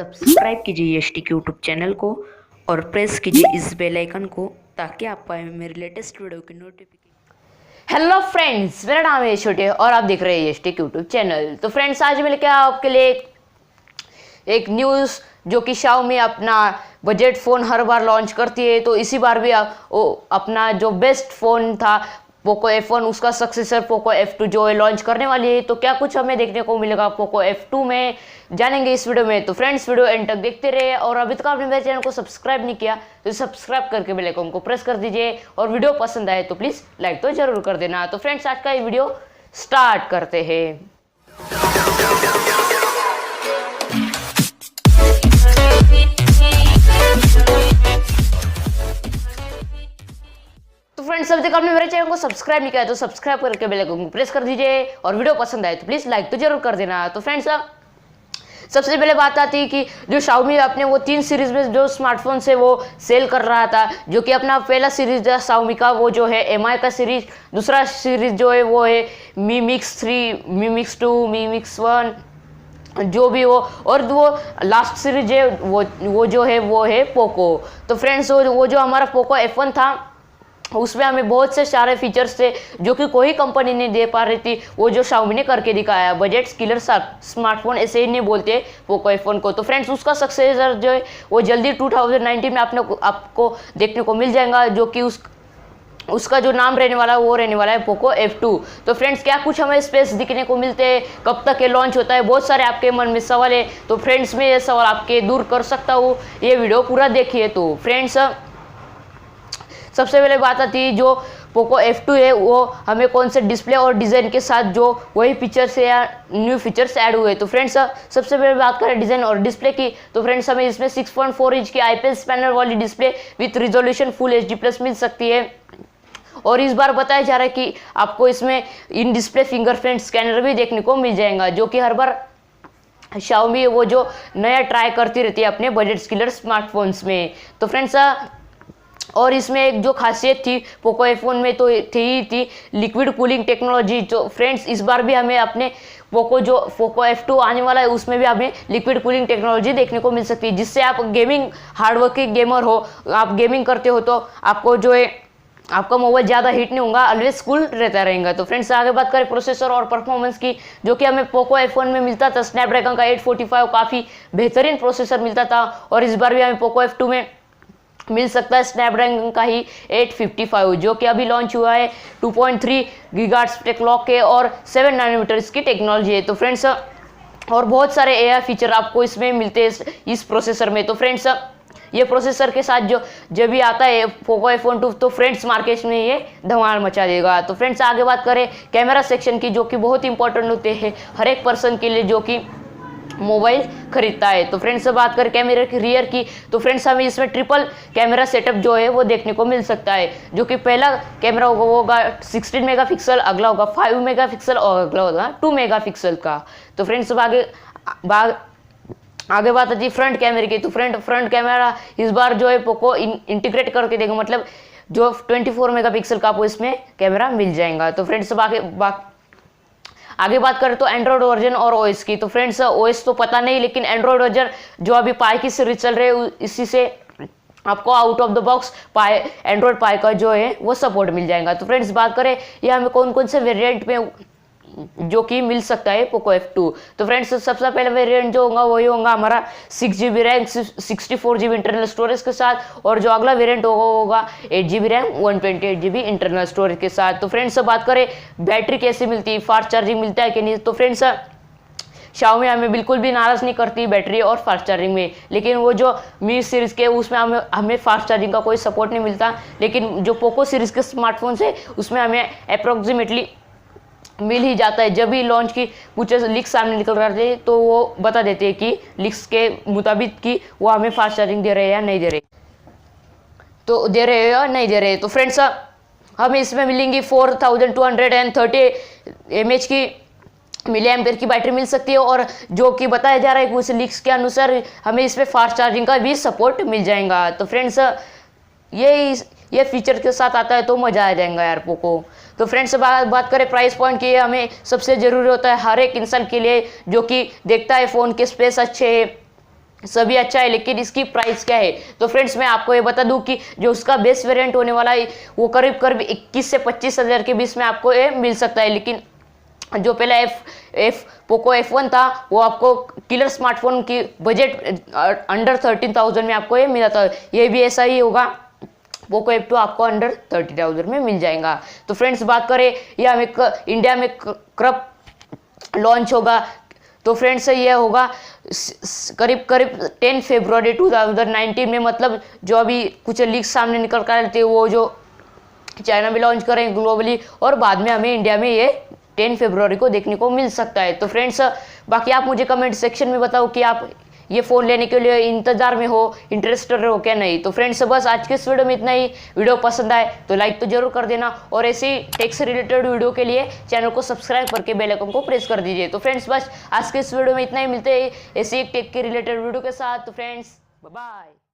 Subscribe कीजिए यशटेक YouTube channel को और प्रेस कीजिए इस बेल आइकन को ताकि आप पाए मेरे लेटेस्ट वीडियो की नोटिफिकेशन। हेलो फ्रेंड्स, मेरा नाम है यशटेख और आप देख रहे हैं यशटेक यूट्यूब चैनल। तो फ्रेंड्स, आज मैं लेके आया आपके लिए एक न्यूज़ जो कि शाओमी अपना बजट फ़ोन हर बार लॉन्च करती है। तो इसी बार भी अपना जो बेस्ट फ़ोन था पोको F1 उसका सक्सेसर पोको F2 जो है लॉन्च करने वाली है। तो क्या कुछ हमें देखने को मिलेगा पोको F2 में, जानेंगे इस वीडियो में। तो फ्रेंड्स, वीडियो एंड तक देखते रहिए और अभी तक आपने मेरे चैनल को सब्सक्राइब नहीं किया तो सब्सक्राइब करके बेल आइकन को प्रेस कर दीजिए और वीडियो पसंद आए तो प्लीज़ लाइक तो जरूर कर देना। तो फ्रेंड्स, आज का ये वीडियो स्टार्ट करते हैं। तो फ्रेंड्स, अभी तक आपने मेरे चैनल को सब्सक्राइब नहीं किया तो सब्सक्राइब करके बेल आइकन को प्रेस कर दीजिए और वीडियो पसंद आए तो प्लीज़ लाइक तो जरूर कर देना। तो फ्रेंड्स, सबसे पहले बात आती है कि जो शाओमी अपने वो 3 सीरीज में जो स्मार्टफोन से वो सेल कर रहा था, जो कि अपना पहला सीरीज था शाओमी का वो जो है MI का सीरीज, दूसरा सीरीज जो है वो है Mi Mix 3, Mi Mix 2, Mi Mix 1 जो भी हो, और वो लास्ट सीरीज है वो जो है वो है पोको। तो फ्रेंड्स, वो जो हमारा पोको F1 था उसमें हमें बहुत से सारे फीचर्स थे जो कि कोई कंपनी नहीं दे पा रही थी, वो जो शाओमी ने करके दिखाया। बजट किलर स्मार्टफोन ऐसे ही नहीं बोलते पोको F1 को। तो फ्रेंड्स, उसका सक्सेसर जो है वो जल्दी 2019 में आपको देखने को मिल जाएगा, जो कि उसका जो नाम रहने वाला है वो रहने वाला है पोको F2। तो फ्रेंड्स, क्या कुछ हमें स्पेस दिखने को मिलते हैं, कब तक ये लॉन्च होता है, बहुत सारे आपके मन में सवाल है। तो फ्रेंड्स, मैं ये सवाल आपके दूर कर सकता हूँ, ये वीडियो पूरा देखिए। तो फ्रेंड्स, सबसे पहले बात आती है जो पोको F2 है वो हमें कौन से डिस्प्ले और डिज़ाइन के साथ जो वही फीचर्स है या न्यू फीचर्स ऐड हुए। तो फ्रेंड्स, सबसे पहले बात करें डिज़ाइन और डिस्प्ले की, तो फ्रेंड्स हमें इसमें 6.4 इंच की IPS पैनल वाली display with resolution full HD+ मिल सकती है। और इस बार बताया जा रहा है कि आपको इसमें इन डिस्प्ले फिंगरप्रिंट स्कैनर भी देखने को मिल जाएगा, जो कि हर बार शाओमी वो जो नया ट्राई करती रहती है अपने बजट किलर स्मार्टफोन्स में। तो फ्रेंड्स, और इसमें एक जो खासियत थी पोको F1 में तो थी लिक्विड कूलिंग टेक्नोलॉजी। जो फ्रेंड्स, इस बार भी हमें अपने पोको F2 आने वाला है उसमें भी हमें लिक्विड कूलिंग टेक्नोलॉजी देखने को मिल सकती है, जिससे आप गेमिंग हार्डवर्किंग गेमर हो, आप गेमिंग करते हो तो आपको जो है आपका मोबाइल ज़्यादा हीट नहीं होगा, ऑलवेज कूल रहता रहेगा। तो फ्रेंड्स, आगे बात करें प्रोसेसर और परफॉर्मेंस की, जो कि हमें पोको F1 में मिलता था स्नैपड्रैगन का 845 काफ़ी बेहतरीन प्रोसेसर मिलता था, और इस बार भी हमें पोको F2 में मिल सकता है स्नैपड्रैगन का ही 855, जो कि अभी लॉन्च हुआ है 2.3 गीगाहर्ट्ज़ टेक्लॉक के और 7 नैनोमीटर की टेक्नोलॉजी है। तो फ्रेंड्स, और बहुत सारे AI फीचर आपको इसमें मिलते हैं इस प्रोसेसर में। तो फ्रेंड्स, ये प्रोसेसर के साथ जब भी आता है पोको F1 2 तो फ्रेंड्स मार्केट में ये धमाल मचा देगा। तो फ्रेंड्स, आगे बात करें कैमरा सेक्शन की, जो कि बहुत इंपॉर्टेंट होते हैं हर एक पर्सन के लिए जो कि मोबाइल खरीदता है। तो फ्रेंड्स, बात करें कैमरे की रियर की, तो फ्रेंड्स हमें इसमें ट्रिपल कैमरा सेटअप जो है वो देखने को मिल सकता है, जो कि पहला कैमरा होगा वो होगा 16 मेगापिक्सल, अगला होगा 5 मेगापिक्सल और अगला होगा 2 मेगापिक्सल का। तो फ्रेंड्स, आगे बात आती है फ्रंट कैमरे की, तो फ्रंट कैमरा इस बार जो है पोको इंटीग्रेट करके देगा, मतलब जो 24 मेगापिक्सल का आपको इसमें कैमरा मिल जाएगा। तो फ्रेंड्स, आगे बात करें तो एंड्रॉयड वर्जन और OS की, तो फ्रेंड्स OS तो पता नहीं, लेकिन एंड्रॉयड वर्जन जो अभी पाई की सीरीज चल रही है इसी से आपको out of the box android pie का जो है वो सपोर्ट मिल जाएगा। तो फ्रेंड्स, बात करें ये हमें कौन कौन से वेरिएंट में जो कि मिल सकता है पोको F2। तो फ्रेंड्स, सबसे पहले वेरिएंट जो होगा वही होगा हमारा 6GB RAM 64GB internal storage के साथ, और जो अगला वेरिएंट होगा 8GB RAM 128GB internal storage के साथ। तो फ्रेंड्स, बात करें बैटरी कैसी मिलती है, फास्ट चार्जिंग मिलता है कि नहीं, तो फ्रेंड्स शाओमी हमें बिल्कुल भी नाराज़ नहीं करती बैटरी और फास्ट चार्जिंग में, लेकिन वो जो मी सीरीज़ के उसमें हमें फास्ट चार्जिंग का कोई सपोर्ट नहीं मिलता, लेकिन जो पोको सीरीज़ के स्मार्टफोन है उसमें हमें अप्रोक्सीमेटली मिल ही जाता है। जब भी लॉन्च की कुछ लीक्स सामने निकल रहे थे तो वो बता देते हैं कि लीक्स के मुताबिक कि वो हमें फास्ट चार्जिंग दे रहे हैं या नहीं दे रहे, तो दे रहे हैं या नहीं दे रहे। तो फ्रेंड्स, हमें इसमें मिलेंगी 4230 mAh की मिली एम्पेयर की बैटरी मिल सकती है, और जो कि बताया जा रहा है कुछ लीक्स के अनुसार हमें इसमें फास्ट चार्जिंग का भी सपोर्ट मिल जाएगा। तो फ्रेंड्स, ये फीचर के साथ आता है तो मज़ा आ जाएगा यार पोको। तो फ्रेंड्स, बात करें प्राइस पॉइंट की, हमें सबसे ज़रूरी होता है हर एक इंसान के लिए जो कि देखता है फ़ोन के स्पेस अच्छे है सभी अच्छा है, लेकिन इसकी प्राइस क्या है? तो फ्रेंड्स मैं आपको ये बता दूं कि जो उसका बेस वेरिएंट होने वाला है वो करीब करीब 21 से 25 हज़ार के बीच में आपको ये मिल सकता है। लेकिन जो पहला पोको F1 था वो आपको किलर स्मार्टफोन की बजट अंडर 13,000 में आपको ये मिला था। ये भी ऐसा ही होगा, पोको F2 आपको अंडर 30,000 में मिल जाएगा। तो फ्रेंड्स बात करें ये हमें इंडिया में कब लॉन्च होगा, तो फ्रेंड्स ये होगा करीब करीब 10 फरवरी 2019 में। मतलब जो अभी कुछ लीक सामने निकल कर आते वो जो चाइना में लॉन्च करेंगे ग्लोबली, और बाद में हमें इंडिया में ये 10 फरवरी को देखने को मिल सकता है। तो फ्रेंड्स बाकी आप मुझे कमेंट सेक्शन में बताओ कि आप ये फ़ोन लेने के लिए इंतजार में हो, इंटरेस्टेड हो क्या नहीं। तो फ्रेंड्स बस आज के इस वीडियो में इतना ही। वीडियो पसंद आए तो लाइक तो जरूर कर देना, और ऐसी टेक से रिलेटेड वीडियो के लिए चैनल को सब्सक्राइब करके बेल आइकन को प्रेस कर दीजिए। तो फ्रेंड्स बस आज के इस वीडियो में इतना ही, मिलते हैं ऐसी एक टेक के रिलेटेड वीडियो के साथ। तो फ्रेंड्स बाय बाय।